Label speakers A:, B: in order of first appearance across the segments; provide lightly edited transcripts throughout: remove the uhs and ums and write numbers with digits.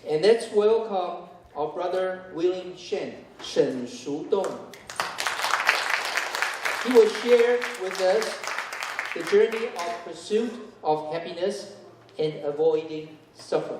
A: And let's welcome our brother William Shen, Shen Dong. He will share with us the journey of pursuit of happiness and avoiding suffering.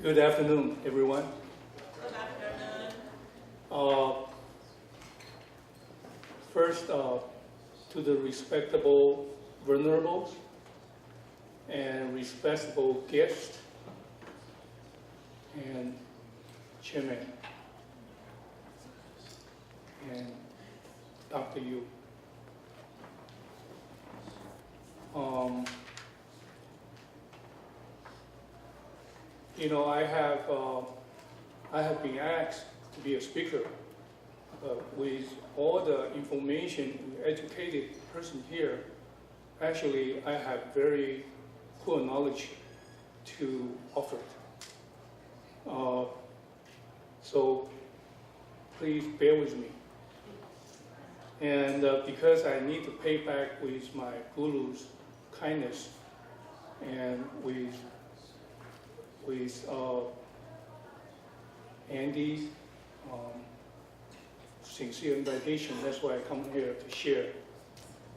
B: Good afternoon, everyone.
C: Good afternoon.
B: First, to the respectable vulnerables and respectable guests and chairman and Dr. Yu. I have been asked to be a speaker. With all the information, educated person here, actually I have very poor knowledge to offer. So please bear with me. And because I need to pay back with my guru's kindness and with Andy's sincere invitation, that's why I come here to share.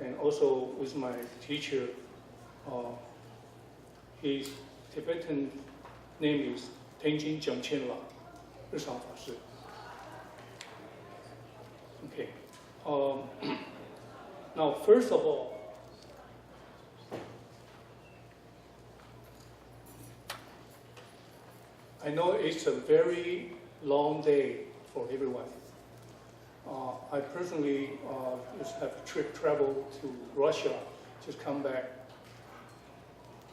B: And also with my teacher, his Tibetan name is Tenjin Jiangqian La, Rishang Fa Shi. Okay. Now, first of all, I know it's a very long day for everyone. I personally just have traveled to Russia, just come back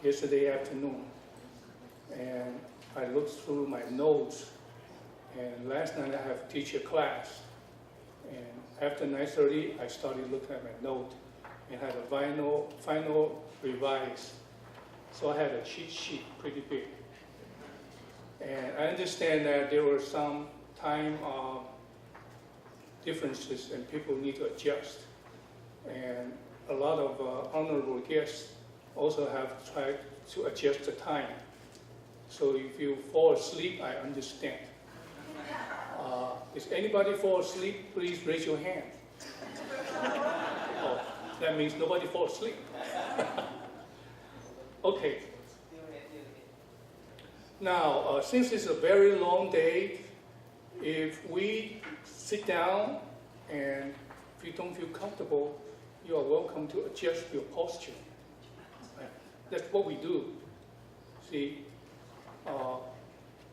B: yesterday afternoon. And I looked through my notes, and last night I have teacher class. And after 9:30, I started looking at my note and had a final revise. So I had a cheat sheet pretty big. And I understand that there were some time differences and people need to adjust. And a lot of honorable guests also have tried to adjust the time. So if you fall asleep, I understand. Is anybody fall asleep? Please raise your hand. Oh, that means nobody fall asleep. Okay. Now, since it's a very long day, if we sit down and if you don't feel comfortable, you are welcome to adjust your posture. That's what we do. See,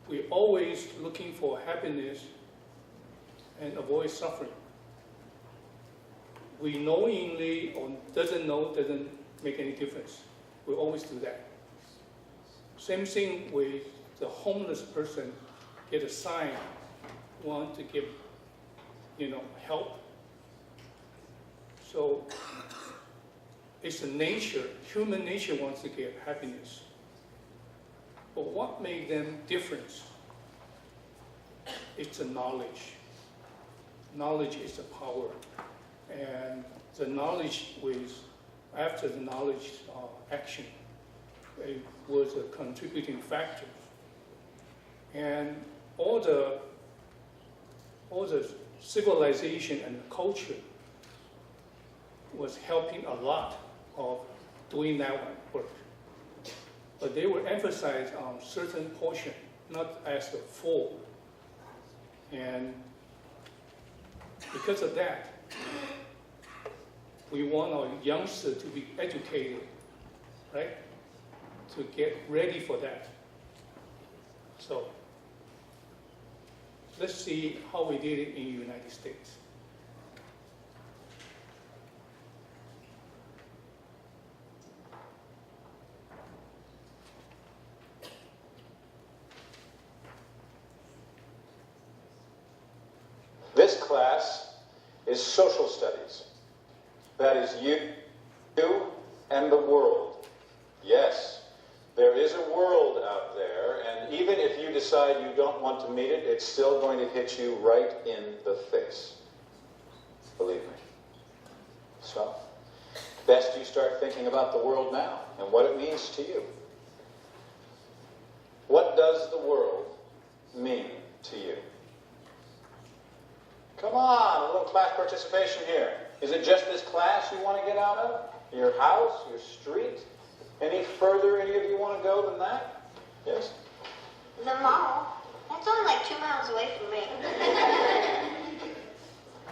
B: we're always looking for happiness and avoid suffering. We knowingly or doesn't make any difference. We always do that. Same thing with the homeless person, get a sign, want to give, help. So it's a nature, human nature wants to get happiness. But what made them different? It's the knowledge. Knowledge is the power. And the knowledge after the knowledge action, it was a contributing factor. And all the civilization and the culture was helping a lot of doing that work. But they were emphasized on certain portion, not as the full. And because of that, we want our youngsters to be educated, right? To get ready for that. So let's see how we did it in the United States. This class
D: is social studies. That is you and the world. Yes, there is a world out there, and even if you decide you don't want to meet it, it's still going to hit you right in the face. Believe me. So, best you start thinking about the world now and what it means to you. What does the world mean to you? Come on, a little class participation here. Is it just this class you want to get out of? Your house? Your street? Any further any of you want to go than that? Yes?
E: The mall. That's only like 2 miles away from me.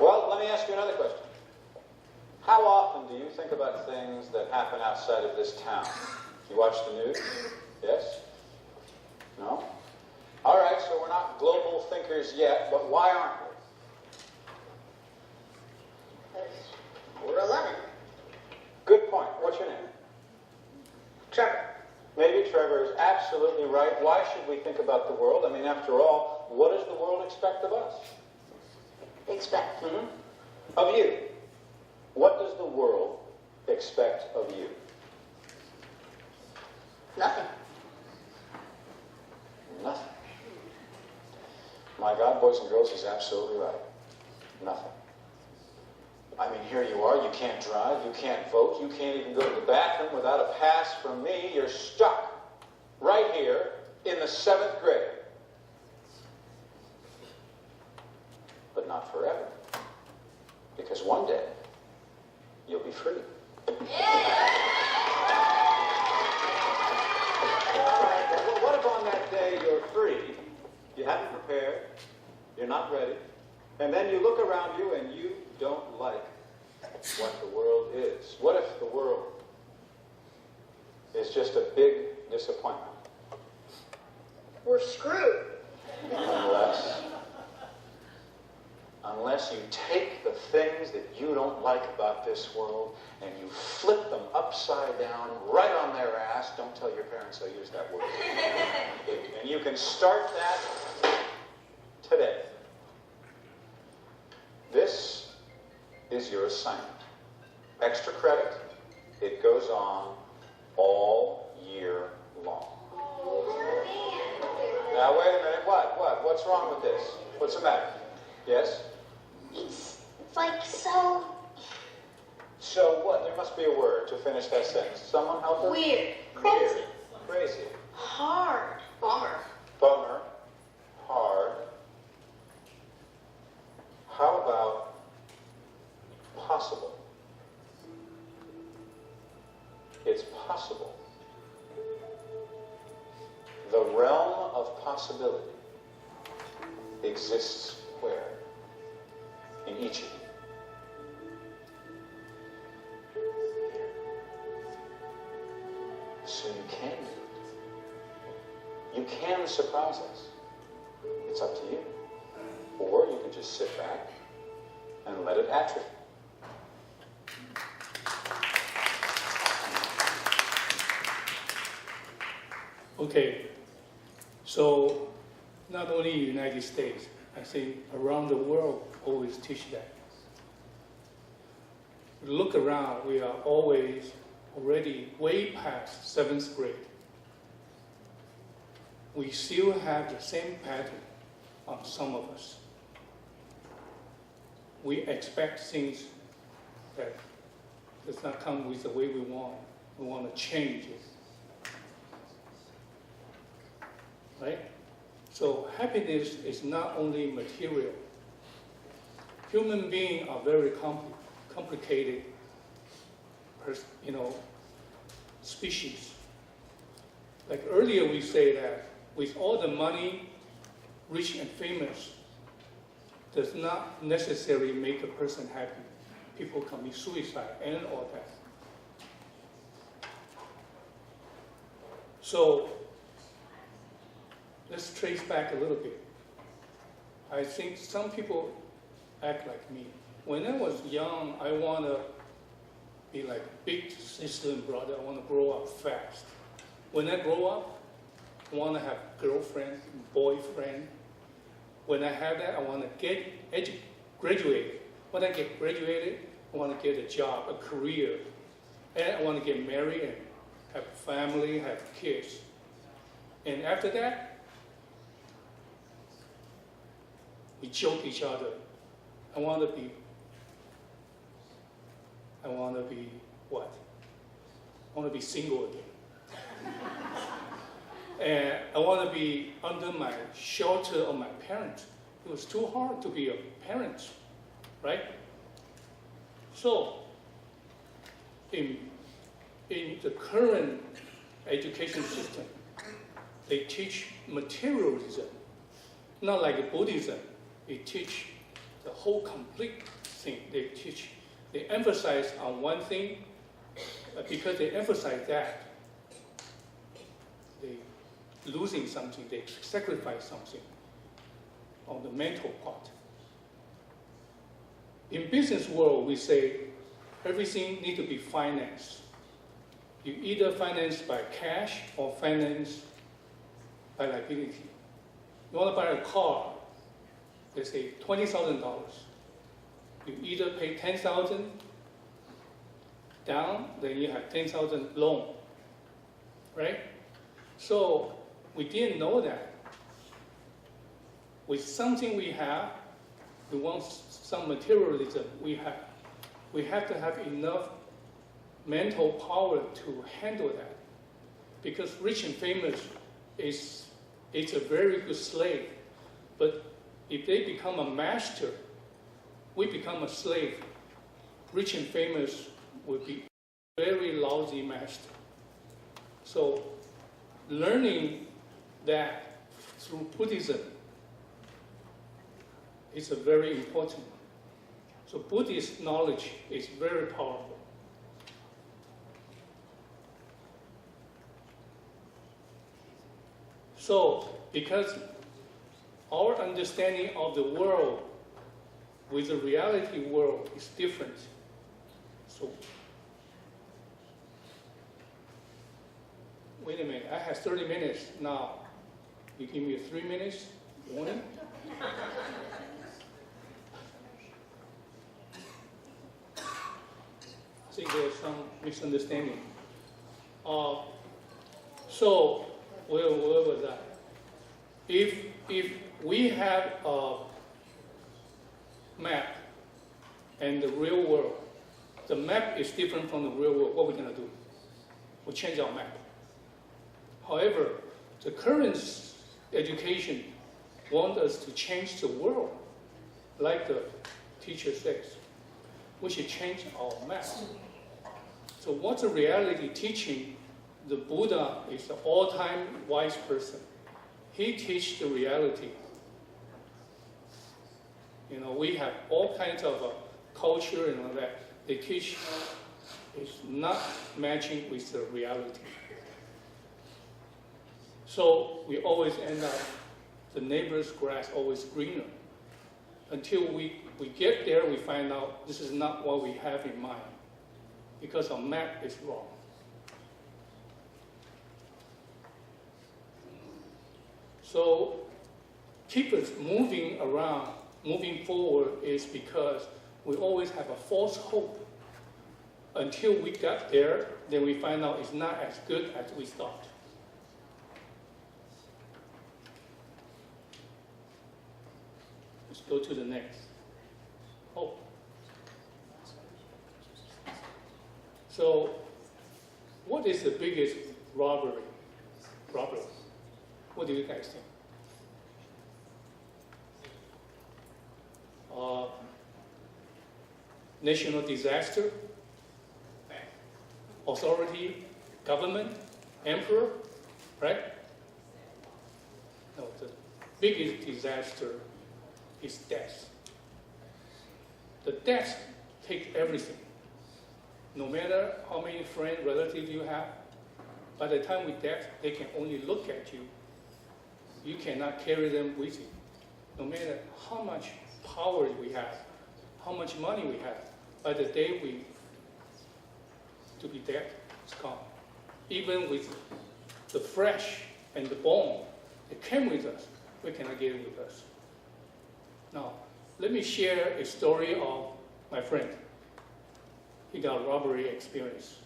D: Well, let me ask you another question. How often do you think about things that happen outside of this town? You watch the news? Yes? No? All right, so we're not global thinkers yet, but why aren't we?
E: We're 11.
D: Good point. What's your name?
E: Trevor.
D: Maybe Trevor is absolutely right. Why should we think about the world? I mean, after all, what does the world expect of us?
E: Expect.
D: Mm-hmm. Of you. What does the world expect of you?
E: Nothing.
D: Nothing. My God, boys and girls, he's absolutely right. Nothing. I mean, here you are, you can't drive, you can't vote, you can't even go to the bathroom without a pass from me. You're stuck right here in the 7th grade. But not forever. Because one day, you'll be free. Well, what if on that day you're free, you haven't prepared, you're not ready, and then you look around you and you don't like what the world is? What if the world is just a big disappointment?
E: We're screwed.
D: Unless you take the things that you don't like about this world and you flip them upside down right on their ass. Don't tell your parents I used that word. And you can start that today. This is your assignment. Extra credit. It goes on all year long. Now wait a minute. What? What's wrong with this? What's the matter? Yes?
E: It's like so
D: So what? There must be a word to finish that sentence. Someone help us?
E: weird. Crazy.
D: Crazy.
E: Hard. Bummer.
D: Bummer. Hard. How about possible? It's possible. The realm of possibility exists where? In each of you. So you can do it. You can surprise us. It's up to you. Or you can just sit back and let it atrophy.
B: Okay, so not only in the United States, I think around the world always teach that. Look around, we are always already way past 7th grade. We still have the same pattern on some of us. We expect things that does not come with the way we want. We want to change it. Right? So happiness is not only material. Human beings are very complicated, species. Like earlier we say that with all the money, rich and famous, does not necessarily make a person happy. People commit suicide and all that. So let's trace back a little bit. I think some people act like me. When I was young, I want to be like big sister and brother. I want to grow up fast. When I grow up, I want to have girlfriend, boyfriend. When I have that, I want to get graduated when I get graduated, I want to get a job, a career, and I want to get married and have a family, have kids. And after that, we joke each other. I want to be what? I want to be single again. And I want to be under my shelter of my parents. It was too hard to be a parent, right? So, in the current education system, they teach materialism, not like Buddhism. They teach the whole complete thing. They emphasize on one thing, because they emphasize that, they losing something, they sacrifice something on the mental part. In business world, we say everything needs to be financed. You either finance by cash or finance by liability. You want to buy a car, they say $20,000. You either pay $10,000 down, then you have $10,000 loan, right? So we didn't know that. With something we have, we want some materialism we have to have enough mental power to handle that. Because rich and famous is a very good slave. But if they become a master, we become a slave. Rich and famous would be very lousy master. So learning that through Buddhism is a very important. So Buddhist knowledge is very powerful. So because our understanding of the world with the reality world is different. So wait a minute, I have 30 minutes now. You give me 3 minutes warning? I think there's some misunderstanding. So where was that? If we have a map and the real world, the map is different from the real world, what are we going to do? We'll change our map. However, the current education wants us to change the world, like the teacher says. We should change our map. So what's the reality teaching? The Buddha is the all-time wise person. He teaches the reality. You know, we have all kinds of culture and all that. They teach is not matching with the reality. So we always end up, the neighbor's grass always greener. Until we get there, we find out this is not what we have in mind, because our map is wrong. So keep us moving around, moving forward is because we always have a false hope. Until we got there, then we find out it's not as good as we thought. Let's go to the next. Hope. So, what is the biggest robbery? What do you guys think? National disaster, authority, government, emperor, right? No, the biggest disaster is death. The death takes everything. No matter how many friends, relatives you have, by the time with death, they can only look at you. You cannot carry them with you. No matter how much power we have, how much money we have, by the day to be dead, it's gone. Even with the flesh and the bone, it came with us. We cannot get it with us. Now, let me share a story of my friend. He got robbery experience.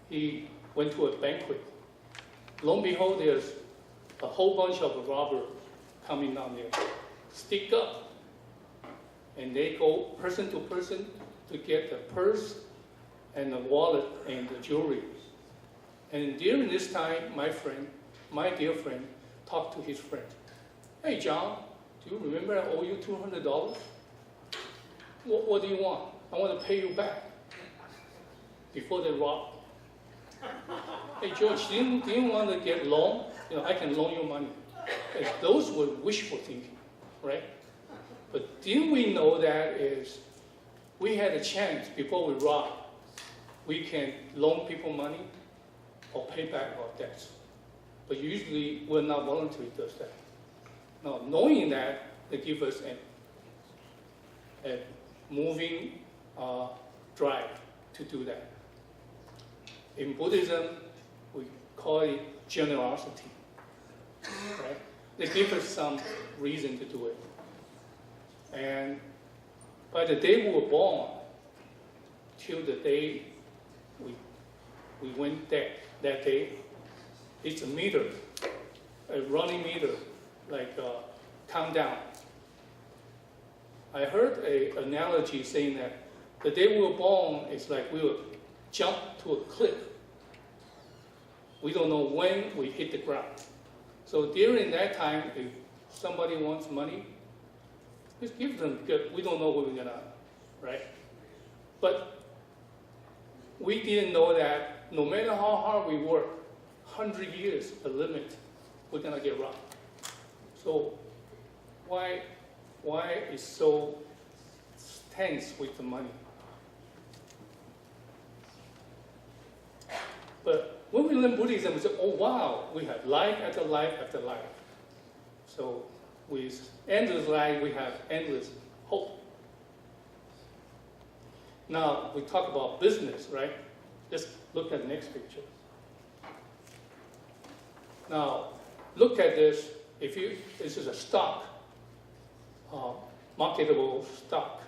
B: He went to a banquet. Lo and behold, there's a whole bunch of robbers coming down there, stick up. And they go person to person to get the purse and the wallet and the jewelry. And during this time, my dear friend, talked to his friend. Hey, John, do you remember I owe you $200? What do you want? I want to pay you back before they rob. Hey, George, do you want to get loan? I can loan you money. And those were wishful thinking, right? But didn't we know that is we had a chance before we rob, we can loan people money or pay back our debts. But usually we're not voluntarily does that. Now, knowing that, they give us a moving drive to do that. In Buddhism, we call it generosity. Right? They give us some reason to do it. And by the day we were born, till the day we went that day, it's a meter, a running meter, like countdown. I heard an analogy saying that the day we were born is like we would jump to a cliff. We don't know when we hit the ground. So during that time, if somebody wants money, just give them, because we don't know what we're gonna, right? But we didn't know that no matter how hard we work, 100 years, the limit, we're gonna get robbed. So why is so tense with the money? But when we learn Buddhism, we say, oh wow, we have life after life after life. So with endless life, we have endless hope. Now, we talk about business, right? Let's look at the next picture. Now, look at this. This is a stock, marketable stock.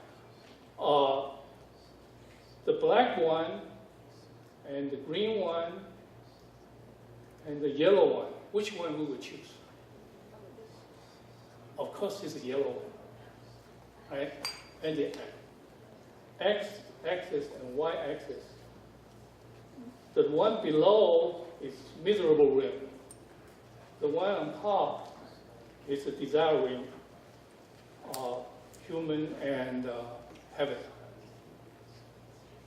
B: The black one, and the green one, and the yellow one, which one we would choose? Of course, it's the yellow one, right? And the x-axis and y-axis. The one below is miserable rim. The one on top is a desiring human and heaven.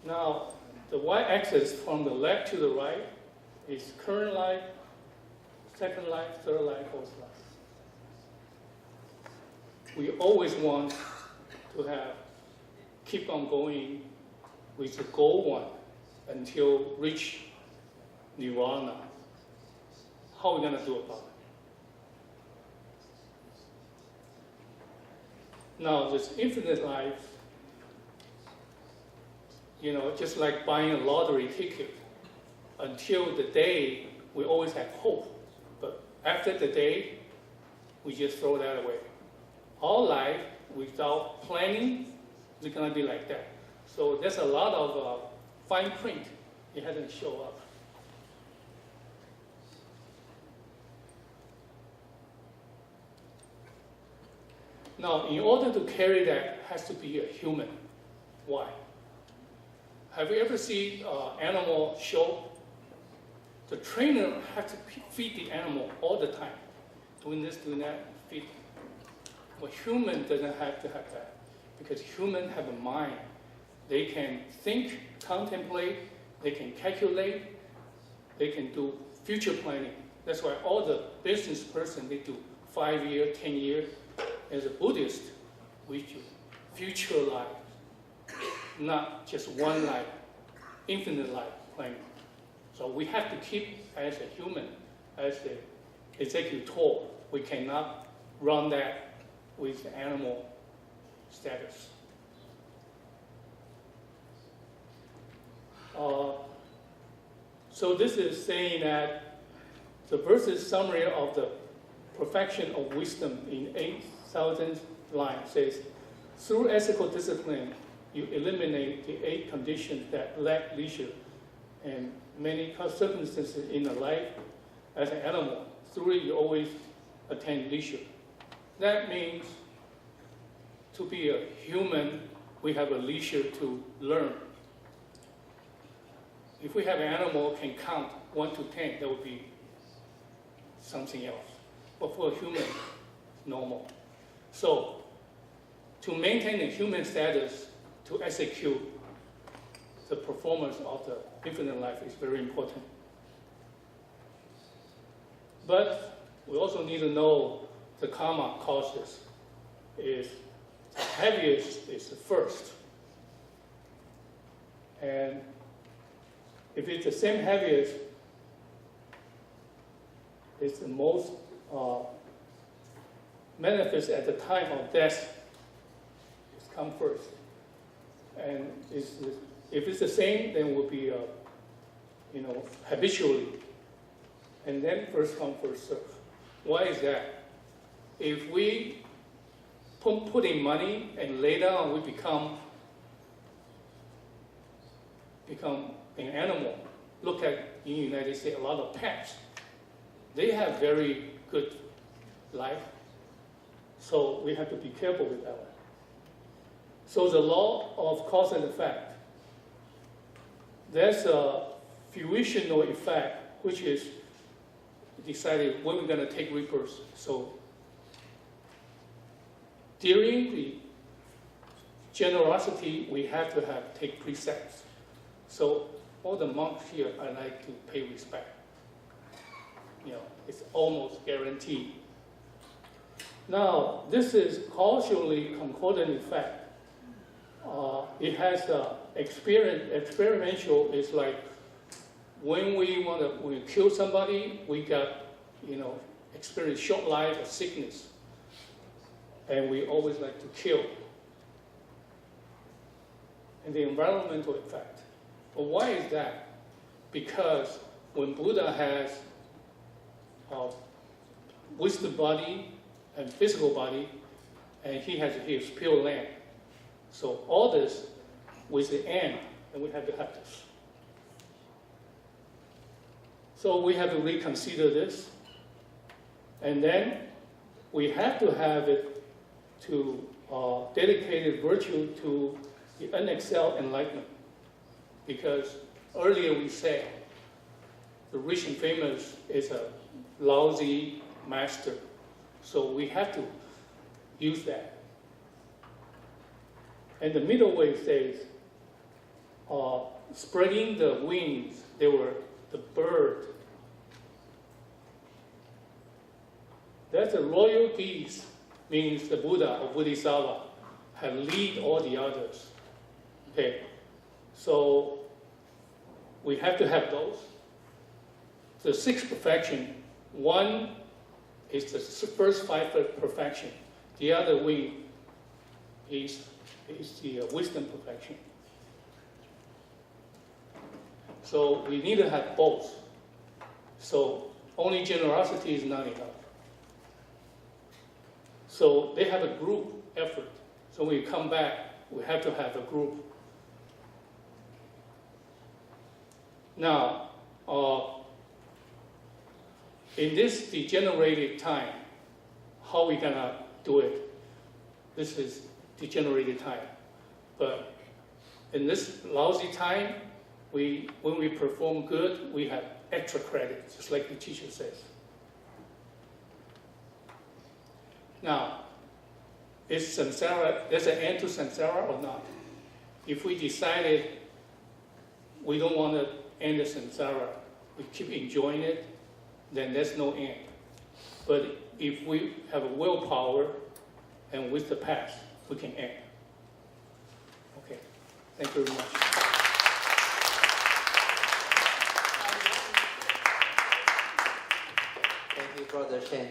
B: Now, the y-axis from the left to the right is current life, second life, third life, fourth life. We always want to keep on going with the goal one until reach nirvana. How are we going to do about it? Now, this infinite life, just like buying a lottery ticket, until the day, we always have hope. But after the day, we just throw that away. All life, without planning, is going to be like that. So there's a lot of fine print. It hasn't shown up. Now, in order to carry that, has to be a human. Why? Have you ever seen an animal show? The trainer has to feed the animal all the time. Doing this, doing that, feed. Well, human doesn't have to have that, because humans have a mind. They can think, contemplate, they can calculate, they can do future planning. That's why all the business person, they do 5 year, 10 year. As a Buddhist, we do future life, not just one life, infinite life planning. So we have to keep, as a human, as the executive, we cannot run that with animal status. So this is saying that the verse's summary of the perfection of wisdom in 8,000 lines says, Through ethical discipline, you eliminate the 8 conditions that lack leisure and many circumstances in the life as an animal. Through it, you always attain leisure. That means to be a human, we have a leisure to learn. If we have an animal can count 1 to 10, that would be something else. But for a human, it's normal. So, to maintain the human status, to execute the performance of the infinite life is very important. But we also need to know the karma causes. Is the heaviest is the first. And if it's the same heaviest, it's the most manifest at the time of death. It's come first. And if it's the same, then it will be, habitually. And then first come, first serve. Why is that? If we put in money and later on we become an animal. Look at in the United States, a lot of pets. They have very good life. So we have to be careful with that one. So the law of cause and effect, there's a fruitional effect, which is decided when we're going to take rebirth. So during the generosity, we have to take precepts. So all the monks here, I like to pay respect. It's almost guaranteed. Now, this is causally concordant effect. It has experiential. It's like when we kill somebody, we got experience short life or sickness, and we always like to kill. And the environmental effect. Well, why is that? Because when Buddha has wisdom body and physical body, and he has his pure land. So all this with the end, and we have to have this. So we have to reconsider this, and then we have to have it to dedicated virtue to the unexcelled enlightenment. Because earlier we said the rich and famous is a lousy master. So we have to use that. And the middle way says, spreading the wings, they were the bird. That's a royal geese, means the Buddha or Bodhisattva have lead all the others. Okay, so we have to have those. The 6th perfection, one is the first 5 perfection. The other wing is the wisdom perfection. So we need to have both. So only generosity is not enough. So they have a group effort. So when we come back, we have to have a group. Now, in this degenerated time, how we gonna do it? This is degenerated time. But in this lousy time, when we perform good, we have extra credit, just like the teacher says. Now, is samsara, there's an end to samsara or not? If we decided we don't want to end the samsara, we keep enjoying it, then there's no end. But if we have a willpower and with the past, we can end. Okay, thank you very much.
A: Thank you, Brother Shen.